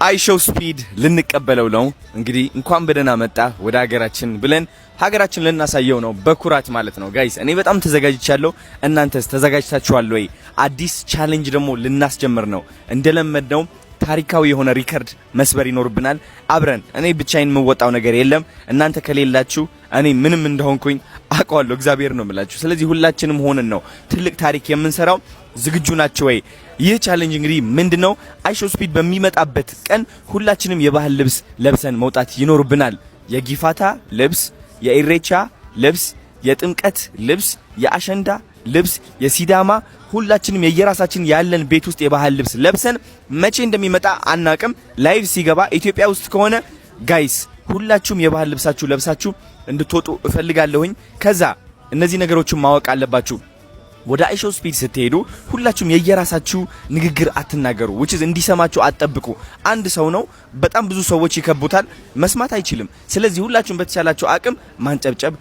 አይሾው ስፒድ ልንቀበለው ነው እንግዲህ እንኳን በደህና መጣ ወደ ሀገራችን ብለን ሀገራችን ልናሳየው ነው በኩራት ማለት ነው ጋይስ እኔ በጣም ተዘጋጅቻለሁ እናንተስ ተዘጋጅታችኋል ወይ አዲስ ቻሌንጅ ደግሞ ልናስጀምር ነው እንደለመድነው ታሪካዊ የሆነ ሪከርድ መስበር ይኖርብናል አብረን እኔ ብቻዬን የምወጣው ነገር የለም እናንተ ከሌላችሁ እኔ ምንም እንደሆንኩኝ አውቀዋለሁ እግዚአብሔር ነው የምላችሁ ስለዚህ ሁላችንም ሆነን ነው ትልቅ ታሪክ የምንሰራው ዝግጁ ናችሁ ወይ ይህ ቻሌንጅ እንግዲህ ምንድነው አይሾው ስፒድ በሚመጣበት ቀን ሁላችንም የባህል ልብስ ለብሰን መውጣት ይኖርብናል የጊፋታ ልብስ የኢሬቻ ልብስ የጥምቀት ልብስ የአሸንዳ ልብስ የሲዳማ ሁላችንም የየራሳችን ያለን ቤት ውስጥ የባህል ልብስ ለብሰን መቼ እንደሚመጣ አናቅም ላይቭ ሲገባ ኢትዮጵያ ውስጥ ከሆነ ጋይስ ሁላችሁም የባህል ልብሳችሁ ለብሳችሁ እንድትወጡ እፈልጋለሁኝ ከዛ እነዚህ ነገሮችን ማወቅ አለባችሁ ወደ አይሾው ስፒድ ስትሄዱ ሁላችሁም የየራሳችሁ ንግግር አትናገሩ which is እንዲሰማችሁ አትጠብቁ አንድ ሰው ነው በጣም ብዙ ሰዎች ይከቡታል መስማት አይችልም ስለዚህ ሁላችሁም በተቻላችሁ አቅም ማንጨብጨብ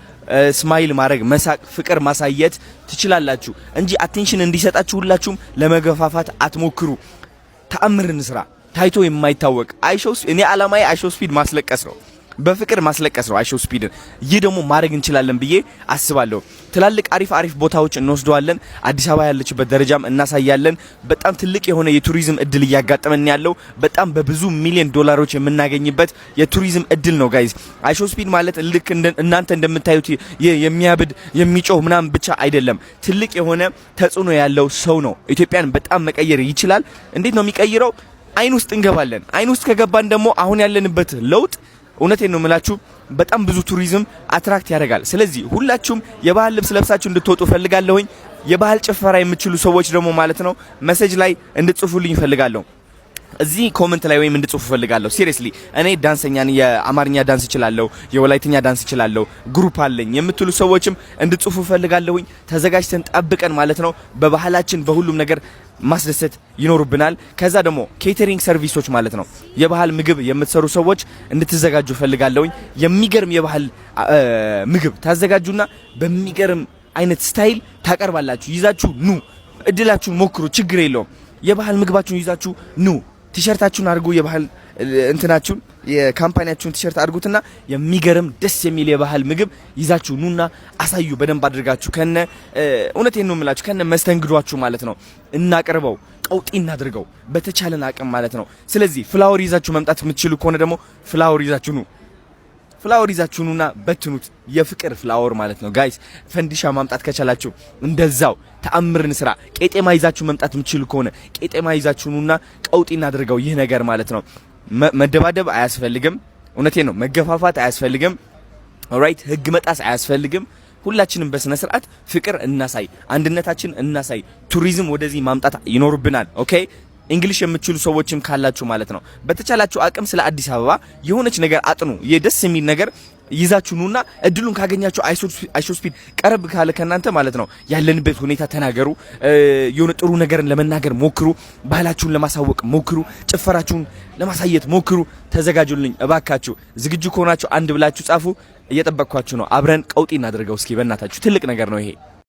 ስማይል ማድረግ መሳቅ ፍቅር ማሳየት ትችላላችሁ እንጂ አቴንሽን እንዲሰጣችሁ ሁላችሁም ለመገፋፋት አትሞክሩ ተአምርን ስራ ታይቶ የማይታወቅ አይሾው እኔ አላማዬ አይሾው ስፒድ ማስለቀስ ነው በፍቅር ማስለቀስ ነው አይሾው ስፒድ ይህ ደግሞ ማድረግ እንችላለን ብዬ አስባለሁ ትላልቅ አሪፍ ቦታዎች እንወስደዋለን አዲስ አበባ ያለችበት ደረጃም እናሳያለን በጣም ትልቅ የሆነ የቱሪዝም እድል ያጋጠመን ያለው በጣም በብዙ ሚሊዮን ዶላሮች የምናገኝበት የቱሪዝም እድል ነው ጋይስ አይሾው ስፒድ ማለት ልክ እናንተ እንደምታዩት የሚያብድ የሚጮህ ምናም ብቻ አይደለም ትልቅ የሆነ ተጽዕኖ ያለው ሰው ነው ኢትዮጵያን በጣም መቀየር ይችላል እንዴት ነው የሚቀይረው አይን ውስጥ እንገባለን አይን ውስጥ ከገባን ደግሞ አሁን ያለንበት ለውጥ እውነቴን ነው የምላችሁ በጣም ብዙ ቱሪዝም አትራክት ያደርጋል ስለዚህ ሁላችሁም የባህል ልብስ ለብሳችሁ እንድትወጡ ፈልጋለሁኝ የባህል ጭፈራ የምትችሉ ሰዎች ደግሞ ማለት ነው ሜሴጅ ላይ እንድትጽፉልኝ ፈልጋለሁ እዚህ ኮሜንት ላይ ወይም እንድትጽፉ ፈልጋለሁ ሲሪየስሊ እኔ ዳንሰኛ ነኝ የአማርኛ ዳንስ እችላለሁ የወላይትኛ ዳንስ እችላለሁ ግሩፕ አለኝ የምትሉ ሰዎችም እንድትጽፉ ፈልጋለሁኝ ተዘጋጅተን ጠብቀን ማለት ነው በባህላችን በሁሉም ነገር ማስደሰት ይኖርብናል ከዛ ደግሞ ኬተሪንግ ሰርቪሶች ማለት ነው የባህል ምግብ የምትሰሩ ሰዎች እንድትዘጋጁ ፈልጋለሁኝ የሚገርም የባህል ምግብ ታዘጋጁና በሚገርም አይነት ስታይል ታቀርባላችሁ ይዛችሁ ኑ እድላችሁን ሞክሩ ችግር የለውም የባህል ምግባችሁን ይዛችሁ ኑ ቲሸርታችሁን አድርጉ የባህል እንትናችሁን የካምፓኒያችሁን ቲሸርት አድርጉትና የሚገርም ደስ የሚል የባህል ምግብ ይዛችሁ ኑና አሳዩ በደንብ አድርጋችሁ ከነ እውነቴን ነው የምላችሁ ከነ መስተንግዷችሁ ማለት ነው እናቀርበው ቀውጢ እናድርገው በተቻለን አቅም ማለት ነው ስለዚህ ፍላወር ይዛችሁ መምጣት የምትችሉ ከሆነ ደግሞ ፍላወር ይዛችሁ ኑ ፍላወር ይዛችሁ ኑና በትኑት የፍቅር ፍላወር ማለት ነው ጋይስ ፈንዲሻ ማምጣት ከቻላችሁ እንደዛው ተአምርን ስራ ቄጤማ ይዛችሁ መምጣት የምትችሉ ከሆነ ቄጤማ ይዛችሁ ኑና ቀውጢ እናድርገው ይህ ነገር ማለት ነው መደባደብ አያስፈልግም እውነቴን ነው መገፋፋት አያስፈልግም ኦልራይት ህግ መጣስ አያስፈልግም ሁላችንም በስነ ስርዓት ፍቅር እናሳይ አንድነታችን እናሳይ ቱሪዝም ወደዚህ ማምጣት ይኖርብናል ኦኬ እንግሊሽ የምትችሉ ሰዎችም ካላችሁ ማለት ነው በተቻላችሁ አቅም ስለ አዲስ አበባ የሆነች ነገር አጥኑ የደስ የሚል ነገር ይዛችሁ ኑና እድሉን ካገኛችሁ አይሾው ስፒድ ቀረብ ካለ ከናንተ ማለት ነው ያለንበት ሁኔታ ተናገሩ የሆነ ጥሩ ነገርን ለመናገር ሞክሩ ባህላችሁን ለማሳወቅ ሞክሩ ጭፈራችሁን ለማሳየት ሞክሩ ተዘጋጁልኝ እባካችሁ ዝግጁ ከሆናችሁ አንድ ብላችሁ ጻፉ እየጠበቅኳችሁ ነው አብረን ቀውጢ እናድርገው እስኪ በእናታችሁ ትልቅ ነገር ነው ይሄ